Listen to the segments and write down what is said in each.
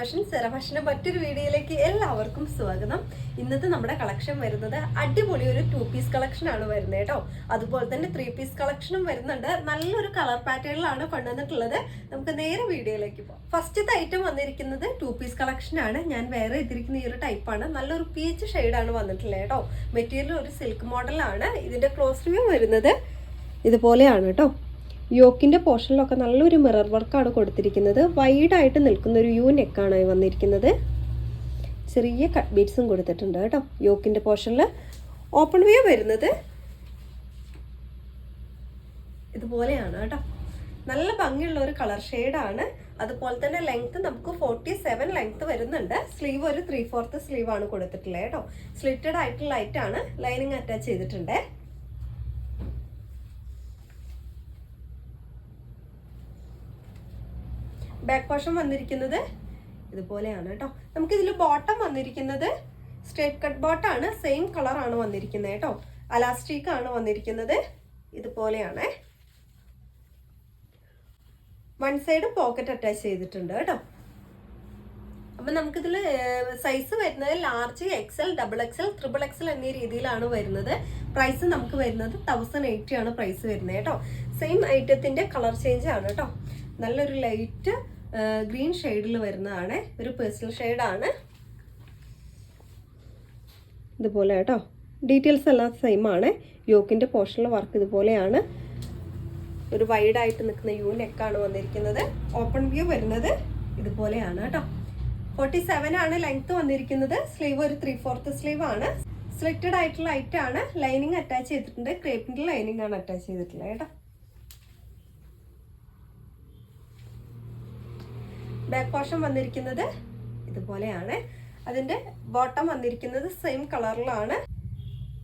ഫാഷന്റെ മറ്റൊരു വീഡിയോയിലേക്ക് എല്ലാവർക്കും സ്വാഗതം. ഇന്നത്തെ നമ്മുടെ കളക്ഷൻ വരുന്നത് അടിപൊളി ഒരു 2 പീസ് കളക്ഷൻ ആണ് വരുന്നത് കേട്ടോ. അതുപോലെ തന്നെ 3 പീസ് കളക്ഷനും വരുന്നുണ്ട്. നല്ലൊരു കളർ പാറ്റേണിലാണ് കൊണ്ടുവന്നിട്ടുള്ളത്. നമുക്ക് നേരെ വീഡിയോയിലേക്ക് പോകാം. ഫസ്റ്റത്തെ ഐറ്റം വന്നിരിക്കുന്നത് 2 പീസ് കളക്ഷൻ ആണ്. ഞാൻ വേറെ ഇതിരിക്കുന്ന ഈ ഒരു ടൈപ്പാണ്. നല്ലൊരു പീച്ച് ഷെയ്ഡാണ് വന്നിട്ടുള്ളത് കേട്ടോ. മെറ്റീരിയൽ ഒരു സിൽക്ക് മോഡലാണ്. ഇതിന്റെ ക്ലോസ് റിവ്യൂ വരുന്നത് ഇതുപോലെയാണ് കേട്ടോ. യോക്കിൻ്റെ പോർഷനിലൊക്കെ നല്ലൊരു മിറർ വർക്കാണ് കൊടുത്തിരിക്കുന്നത്. വൈഡായിട്ട് നിൽക്കുന്ന ഒരു യു നെക്കാണ് വന്നിരിക്കുന്നത്. ചെറിയ കട്ട് ബീഡ്സും കൊടുത്തിട്ടുണ്ട് കേട്ടോ. യോക്കിൻ്റെ പോർഷനിൽ ഓപ്പൺ വ്യൂ വരുന്നത് ഇതുപോലെയാണ് കേട്ടോ. നല്ല ഭംഗിയുള്ള ഒരു കളർ ഷെയ്ഡാണ്. അതുപോലെ തന്നെ ലെങ്ത് നമുക്ക് 47 ലെങ്ത് വരുന്നുണ്ട്. സ്ലീവ് ഒരു 3/4 സ്ലീവാണ് കൊടുത്തിട്ടുള്ളത് കേട്ടോ. സ്ലിറ്റഡ് ആയിട്ടുള്ള ലൈറ്റാണ്. ലൈനിങ് അറ്റാച്ച് ചെയ്തിട്ടുണ്ട്. ബാക്ക് പോർഷൻ വന്നിരിക്കുന്നത് ഇതുപോലെയാണ് കേട്ടോ. നമുക്കിതിൽ ബോട്ടം വന്നിരിക്കുന്നത് സ്ട്രേറ്റ് കട്ട് ബോട്ടാണ്. സെയിം കളറാണ് വന്നിരിക്കുന്നത് കേട്ടോ. അലാസ്റ്റിക് ആണ് വന്നിരിക്കുന്നത്. ഇതുപോലെയാണ്. വൺ സൈഡ് പോക്കറ്റ് അറ്റാച്ച് ചെയ്തിട്ടുണ്ട് കേട്ടോ. അപ്പം നമുക്കിതിൽ സൈസ് വരുന്നത് large, XL, double XL, triple XL എന്നീ രീതിയിലാണ് വരുന്നത്. പ്രൈസ് നമുക്ക് വരുന്നത് 1080 ആണ് പ്രൈസ് വരുന്നത് കേട്ടോ. സെയിം ഐറ്റത്തിൻ്റെ കളർ ചേഞ്ച് ആണ് കേട്ടോ. നല്ലൊരു ലൈറ്റ് ഗ്രീൻ ഷെയ്ഡിൽ വരുന്നതാണ്. ഒരു പേഴ്സണൽ ഷെയ്ഡാണ്. ഇതുപോലെ കേട്ടോ. ഡീറ്റെയിൽസ് എല്ലാം സെയിം ആണ്. യോക്കിൻ്റെ പോർഷനിലെ വർക്ക് ഇതുപോലെയാണ്. ഒരു വൈഡായിട്ട് നിൽക്കുന്ന യു നെക്കാണ് വന്നിരിക്കുന്നത്. ഓപ്പൺ വ്യൂ വരുന്നത് ഇതുപോലെയാണ് കേട്ടോ. 47 ആണ് ലെങ്ത് വന്നിരിക്കുന്നത്. സ്ലീവ് ഒരു 3/4 സ്ലീവ് ആണ്. സ്ലിറ്റഡ് ആയിട്ടുള്ള ലൈറ്റാണ്. ലൈനിങ് അറ്റാച്ച് ചെയ്തിട്ടുണ്ട്. ക്രേപ്പിൻ്റെ ലൈനിങ് ആണ് അറ്റാച്ച് ചെയ്തിട്ടുള്ളത് കേട്ടോ. ബാക്ക് പോർഷൻ വന്നിരിക്കുന്നത് ഇതുപോലെയാണ്. അതിൻ്റെ ബോട്ടം വന്നിരിക്കുന്നത് സെയിം കളറിലാണ്.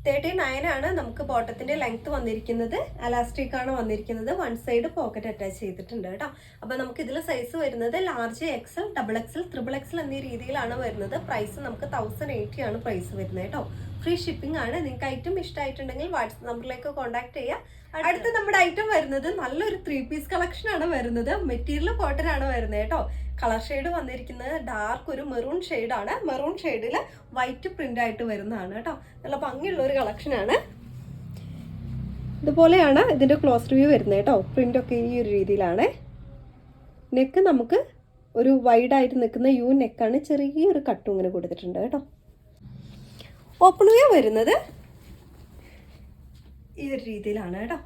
39 ആണ് നമുക്ക് ബോട്ടത്തിന്റെ ലെങ്ത് വന്നിരിക്കുന്നത്. അലാസ്റ്റിക് ആണ് വന്നിരിക്കുന്നത്. വൺ സൈഡ് പോക്കറ്റ് അറ്റാച്ച് ചെയ്തിട്ടുണ്ട് കേട്ടോ. അപ്പൊ നമുക്ക് ഇതിൽ സൈസ് വരുന്നത് large, XL, double XL, triple XL എന്നീ രീതിയിലാണ് വരുന്നത്. പ്രൈസ് നമുക്ക് 1080 ആണ് പ്രൈസ് വരുന്നത് കേട്ടോ. ഫ്രീ ഷിപ്പിംഗ് ആണ്. നിങ്ങൾക്ക് ഐറ്റം ഇഷ്ടമായിട്ടുണ്ടെങ്കിൽ വാട്സ്ആപ്പ് നമ്പറിലേക്ക് കോൺടാക്ട് ചെയ്യുക. അടുത്ത നമ്മുടെ ഐറ്റം വരുന്നത് നല്ലൊരു 3 പീസ് കളക്ഷൻ ആണ് വരുന്നത്. മെറ്റീരിയൽ കോട്ടൺ ആണ് വരുന്നത് കേട്ടോ. കളർ ഷെയ്ഡ് വന്നിരിക്കുന്നത് ഡാർക്ക് ഒരു മെറൂൺ ഷെയ്ഡാണ്. മെറൂൺ ഷെയ്ഡിൽ വൈറ്റ് പ്രിന്റ് ആയിട്ട് വരുന്നതാണ് കേട്ടോ. നല്ല ഭംഗിയുള്ള ഒരു കളക്ഷനാണ്. ഇതുപോലെയാണ് ഇതിൻ്റെ ക്ലോസ് റിവ്യൂ വരുന്നത് കേട്ടോ. പ്രിൻ്റൊക്കെ ഈ ഒരു രീതിയിലാണ്. നെക്ക് നമുക്ക് ഒരു വൈഡായിട്ട് നിൽക്കുന്ന യു നെക്കാണ്. ചെറിയൊരു കട്ടും ഇങ്ങനെ കൊടുത്തിട്ടുണ്ട് കേട്ടോ. ഓപ്പൺ വ്യൂ വരുന്നത് ഈ ഒരു രീതിയിലാണ് കേട്ടോ.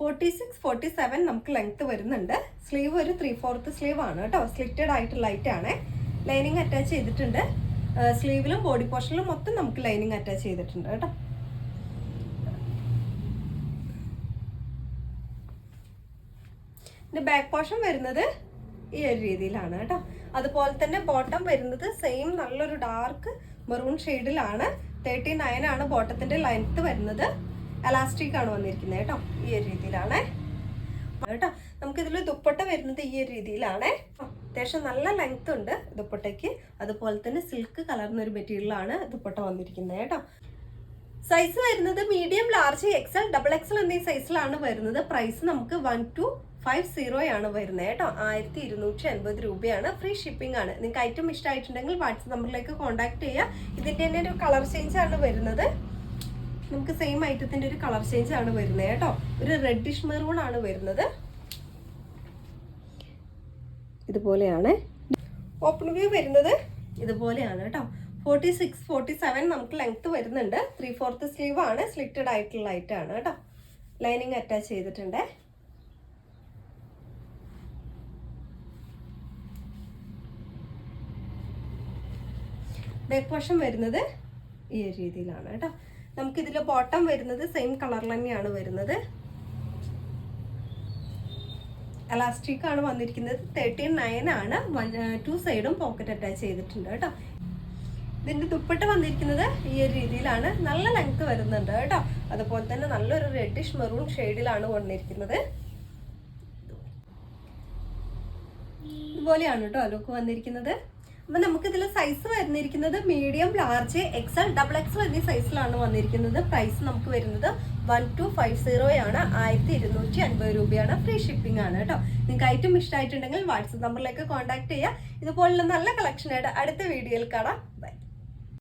46, 47 നമുക്ക് ലെങ്ത് വരുന്നുണ്ട്. സ്ലീവ് ഒരു 3/4 സ്ലീവ് ആണ് കേട്ടോ. സ്ലിറ്റഡ് ആയിട്ട് ലൈറ്റ് ആണ്. ലൈനിങ് അറ്റാച്ച് ചെയ്തിട്ടുണ്ട്. സ്ലീവിലും ബോഡി പോർഷനിലും മൊത്തം നമുക്ക് ലൈനിങ് അറ്റാച്ച് ചെയ്തിട്ടുണ്ട് കേട്ടോ. പിന്നെ ബാക്ക് പോർഷൻ വരുന്നത് ഈ ഒരു രീതിയിലാണ് കേട്ടോ. അതുപോലെ തന്നെ ബോട്ടം വരുന്നത് സെയിം നല്ലൊരു ഡാർക്ക് മെറൂൺ ഷെയ്ഡിലാണ്. 39 ആണ് ബോട്ടത്തിന്റെ ലെങ്ത് വരുന്നത്. അലാസ്റ്റിക് ആണ് വന്നിരിക്കുന്നത് കേട്ടോ. ഈ ഒരു രീതിയിലാണ് കേട്ടോ. നമുക്കിതിൽ ദുപ്പട്ട വരുന്നത് ഈ ഒരു രീതിയിലാണ്. അത്യാവശ്യം നല്ല ലെങ്ത് ഉണ്ട് ദുപ്പട്ടയ്ക്ക്. അതുപോലെ തന്നെ സിൽക്ക് കലർന്നൊരു മെറ്റീരിയലാണ് ദുപ്പട്ട വന്നിരിക്കുന്നത് കേട്ടോ. സൈസ് വരുന്നത് medium, large, XL, double XL എന്നീ സൈസിലാണ് വരുന്നത്. പ്രൈസ് നമുക്ക് 1250 ആണ് വരുന്നത് കേട്ടോ. 1280 രൂപയാണ്. ഫ്രീ ഷിപ്പിംഗ് ആണ്. നിങ്ങൾക്ക് ഐറ്റം ഇഷ്ടമായിട്ടുണ്ടെങ്കിൽ വാട്സ്ആപ്പ് നമ്പറിലേക്ക് കോൺടാക്ട് ചെയ്യുക. ഇതിൻ്റെ തന്നെ ഒരു കളർ ചേഞ്ച് ആണ് വരുന്നത്. നമുക്ക് സെയിം ഐറ്റത്തിന്റെ ഒരു കളർ ചേഞ്ച് ആണ് വരുന്നത് കേട്ടോ. ഒരു റെഡിഷ് മെറൂൺ ആണ് വരുന്നത്. ഇതുപോലെയാണ്. ഓപ്പൺ വ്യൂ വരുന്നത് ഇതുപോലെയാണ് കേട്ടോ. 46, 47 നമുക്ക് ലെങ്ത് വരുന്നുണ്ട്. 3/4 സ്ലീവ് ആണ്. സ്ലിറ്റഡ് ആയിട്ടുള്ള ലൈറ്റ് ആണ് കേട്ടോ. ലൈനിങ് അറ്റാച്ച് ചെയ്തിട്ടുണ്ട്. ബാക്ക് പോർഷൻ വരുന്നത് ഈ ഒരു രീതിയിലാണ് കേട്ടോ. നമുക്കിതിൽ ബോട്ടം വരുന്നത് സെയിം കളറിൽ തന്നെയാണ് വരുന്നത്. അലാസ്റ്റിക് ആണ് വന്നിരിക്കുന്നത്. 39 ആണ്. 2 സൈഡും പോക്കറ്റ് അറ്റാച്ച് ചെയ്തിട്ടുണ്ട് കേട്ടോ. ഇതിൻ്റെ ദുപ്പട്ട വന്നിരിക്കുന്നത് ഈ ഒരു രീതിയിലാണ്. നല്ല ലെങ്ത് വരുന്നുണ്ട് കേട്ടോ. അതുപോലെ തന്നെ നല്ലൊരു റെഡിഷ് മെറൂൺ ഷെയ്ഡിലാണ് വന്നിരിക്കുന്നത്. ഇതുപോലെയാണ് കേട്ടോ ലുക്ക് വന്നിരിക്കുന്നത്. അപ്പൊ നമുക്ക് ഇതിൽ സൈസ് വരുന്നിരിക്കുന്നത് medium, large, XL, double XL എന്നീ സൈസിലാണ് വന്നിരിക്കുന്നത്. പ്രൈസ് നമുക്ക് വരുന്നത് 1250 ആണ്. 1250 രൂപയാണ്. ഫ്രീ ഷിപ്പിംഗ് ആണ് കേട്ടോ. നിങ്ങൾക്ക് ഐറ്റം ഇഷ്ടമായിട്ടുണ്ടെങ്കിൽ വാട്സപ്പ് നമ്പറിലേക്ക് കോൺടാക്ട് ചെയ്യുക. ഇതുപോലുള്ള നല്ല കളക്ഷനായിട്ട് അടുത്ത വീഡിയോയിൽ കാണാം. ബൈ.